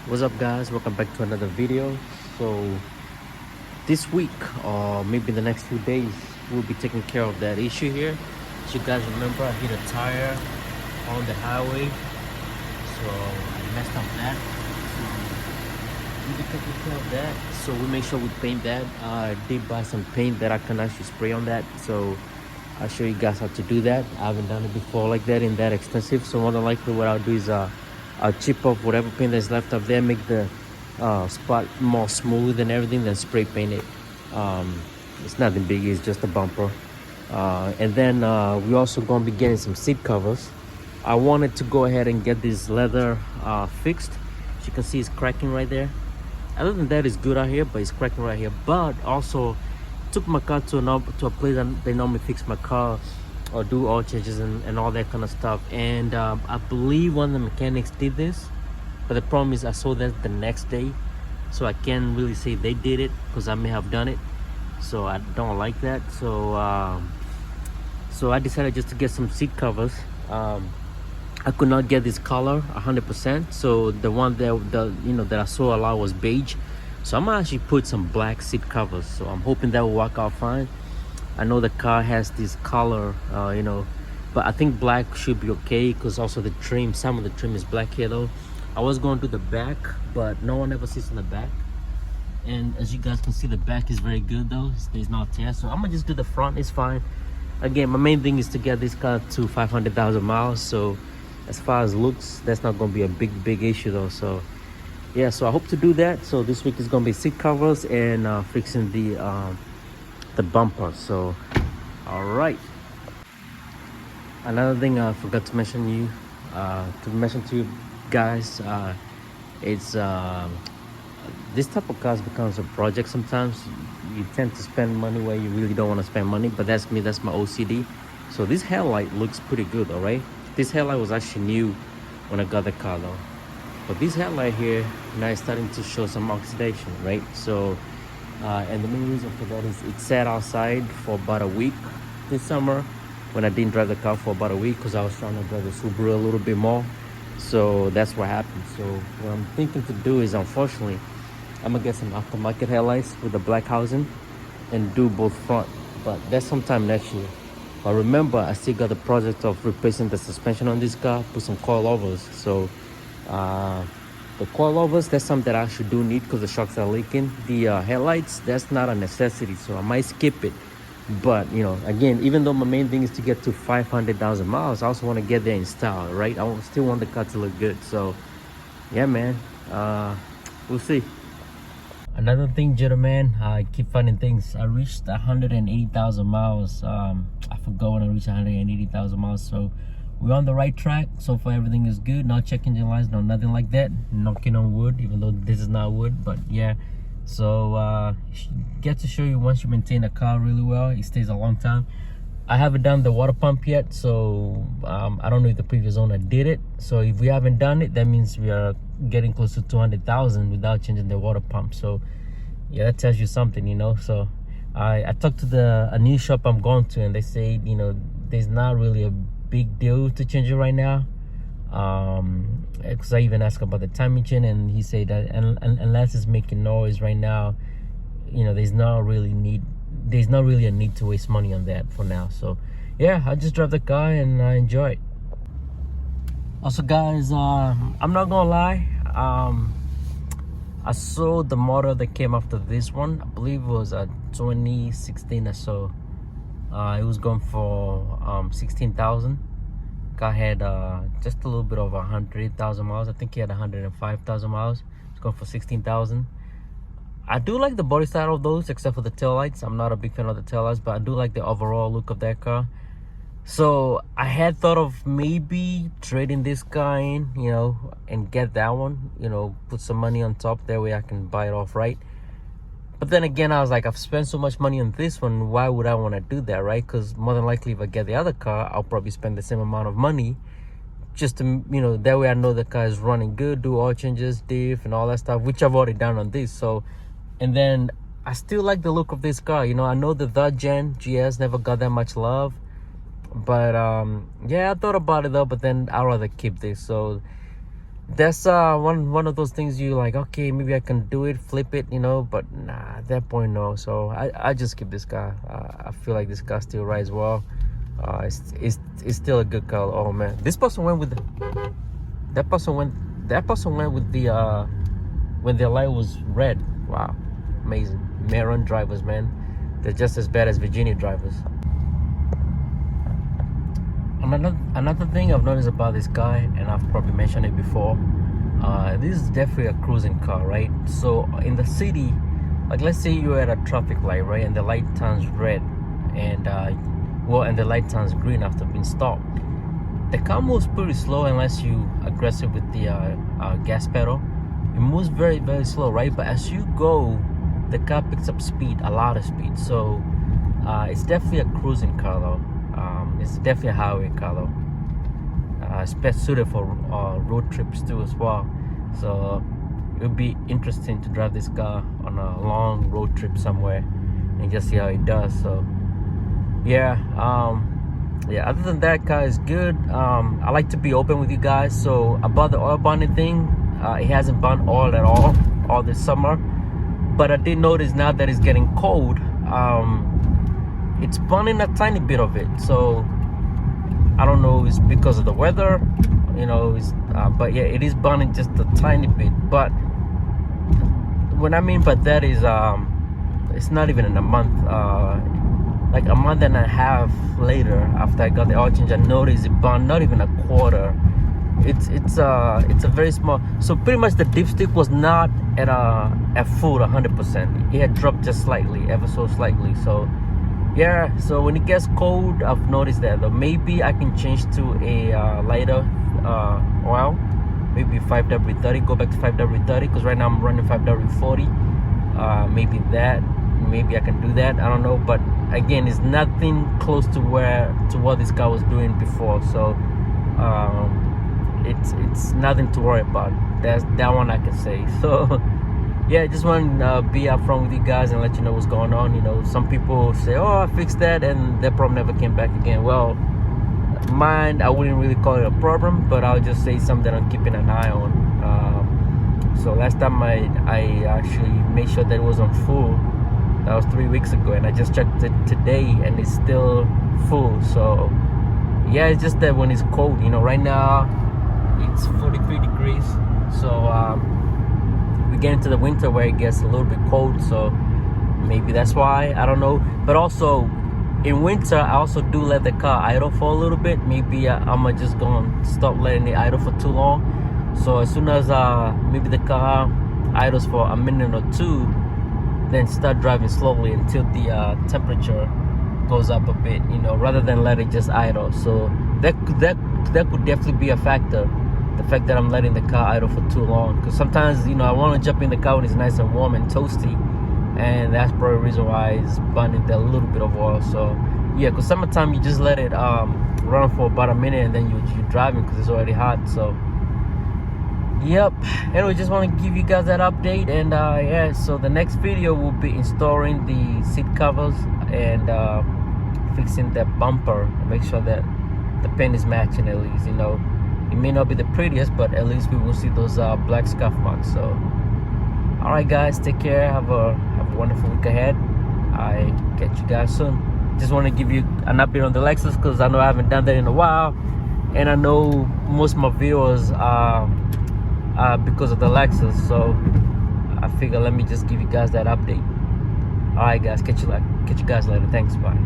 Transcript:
What's up, guys? Welcome back to another video. So this week, or maybe the next few days, we'll be taking care of that issue here. As you guys remember, I hit a tire on the highway, so I messed up that. So we'll be taking care of that. So we make sure we paint that. I did buy some paint that I can actually spray on that. So I'll show you guys how to do that. I haven't done it before like that in that extensive. So more than likely, what I'll do is I'll chip off whatever paint that's left up there, make the spot more smooth and everything, then spray paint it. It's nothing big, it's just a bumper. And then we're also going to be getting some seat covers. I wanted to go ahead and get this leather fixed. As you can see, it's cracking right there. Other than that, it's good out here, but it's cracking right here. But also took my car to a place that they normally fix my car or do oil changes and all that kind of stuff. And I believe one of the mechanics did this, but the problem is I saw that the next day, so I can't really say they did it because I may have done it. So I don't like that. So I decided just to get some seat covers. I could not get this color 100%, so the one that I saw a lot was beige. So I'm gonna actually put some black seat covers, so I'm hoping that will work out fine. I know the car has this color, but I think black should be okay because also the trim, some of the trim is black here though. I was going to the back, but no one ever sits in the back. And as you guys can see, the back is very good though. There's no tear, so I'm gonna just do the front. It's fine. Again, my main thing is to get this car to 500,000 miles. So as far as looks, that's not gonna be a big issue though. So yeah, so I hope to do that. So this week is gonna be seat covers and fixing the bumper. So all right, another thing I forgot to mention to you guys, it's this type of cars becomes a project sometimes. You tend to spend money where you really don't want to spend money, but that's me, that's my OCD. So this headlight looks pretty good. All right, this headlight was actually new when I got the car though, but this headlight here now is starting to show some oxidation, right? So and the main reason for that is it sat outside for about a week this summer when I didn't drive the car for about a week because I was trying to drive the Subaru a little bit more. So that's what happened. So what I'm thinking to do is, unfortunately, I'm gonna get some aftermarket headlights with the black housing and do both front, but that's sometime next year. But remember, I still got the project of replacing the suspension on this car, put some coilovers. So the coilovers, that's something that I actually do need because the shocks are leaking. The headlights, that's not a necessity, so I might skip it. But again, even though my main thing is to get to 500,000 miles, I also want to get there in style, right? Still want the car to look good. So yeah, man, we'll see. Another thing, gentlemen, I keep finding things. I reached 180,000 miles. I forgot when I reached 180,000 miles. So we're on the right track. So far, everything is good. No check engine lights, no nothing like that. Knocking on wood, even though this is not wood, but yeah. So get to show you, once you maintain a car really well, it stays a long time. I haven't done the water pump yet, so I don't know if the previous owner did it. So if we haven't done it, that means we are getting close to 200,000 without changing the water pump. So yeah, that tells you something, So I talked to a new shop I'm going to, and they say there's not really a big deal to change it right now. Because I even asked about the timing chain, and he said that unless it's making noise right now, there's not really a need to waste money on that for now. So yeah, I just drive the car and I enjoy it. Also, guys, I'm not gonna lie, I saw the model that came after this one. I believe it was a 2016 or so. It was going for 16,000. Car had just a little bit over 100,000 miles. I think he had 105,000 miles. It's going for 16,000. I do like the body style of those, except for the taillights. I'm not a big fan of the taillights, but I do like the overall look of that car. So I had thought of maybe trading this car in, and get that one, put some money on top. That way I can buy it off right. But then again, I was like, I've spent so much money on this one, why would I want to do that, right? Because more than likely, if I get the other car, I'll probably spend the same amount of money just to, that way I know the car is running good, do oil changes, diff, and all that stuff, which I've already done on this. So, and then I still like the look of this car. I know the third gen GS never got that much love. But yeah, I thought about it though, but then I'd rather keep this. So that's one of those things you like, okay, maybe I can do it, flip it, but nah, at that point, no. So I just keep this car. I feel like this car still rides well. It's still a good car. Oh man, this person went with that person went with the when the light was red. Wow, amazing. Maryland drivers, man, they're just as bad as Virginia drivers. Another thing I've noticed about this guy, and I've probably mentioned it before, this is definitely a cruising car, right? So in the city, like let's say you're at a traffic light, right, and the light turns red, and and the light turns green after being stopped. The car moves pretty slow unless you aggressive with the gas pedal. It moves very, very slow, right? But as you go, the car picks up speed, a lot of speed. So it's definitely a cruising car though. It's definitely a highway car though. It's best suited for road trips too as well. So it would be interesting to drive this car on a long road trip somewhere and just see how it does. So yeah, other than that, car is good. I like to be open with you guys. So about the oil bonding thing, it hasn't burned oil at all this summer, but I did notice now that it's getting cold, it's burning a tiny bit of it. So I don't know, it's because of the weather, but yeah, it is burning just a tiny bit. But what I mean by that is it's not even in a month, like a month and a half later after I got the oil change, I noticed it burned not even a quarter. It's a very small. So pretty much the dipstick was not at full 100%. It had dropped just slightly, ever so slightly. So yeah, so when it gets cold, I've noticed that though. Maybe I can change to a lighter oil, maybe 5W30, go back to 5W30, because right now I'm running 5W40. Maybe I can do that, I don't know. But again, it's nothing close to what this guy was doing before. So it's nothing to worry about. That's that one I can say. So yeah, I just want to be upfront with you guys and let you know what's going on. Some people say, oh, I fixed that, and that problem never came back again. Well, mine, I wouldn't really call it a problem, but I'll just say something that I'm keeping an eye on. So last time I actually made sure that it was on full. That was 3 weeks ago, and I just checked it today and it's still full. So yeah, it's just that when it's cold, right now it's 43 degrees. So we get into the winter where it gets a little bit cold, so maybe that's why, I don't know. But also in winter, I also do let the car idle for a little bit. Maybe I'm just gonna stop letting it idle for too long. So as soon as maybe the car idles for a minute or two, then start driving slowly until the temperature goes up a bit, rather than let it just idle. So that could definitely be a factor, the fact that I'm letting the car idle for too long. Because sometimes I want to jump in the car when it's nice and warm and toasty, and that's probably the reason why it's burning that little bit of oil. So yeah, because summertime you just let it run for about a minute and then you're driving because it's already hot. So yep, anyway, just want to give you guys that update. And yeah, so the next video will be installing the seat covers and fixing that bumper. Make sure that the paint is matching at least. It may not be the prettiest, but at least we will see those black scuff marks. So all right guys, take care, have a wonderful week ahead. I catch you guys soon. Just want to give you an update on the Lexus, because I know I haven't done that in a while, and I know most of my viewers are because of the Lexus. So I figure let me just give you guys that update. All right guys, catch you guys later. Thanks, bye.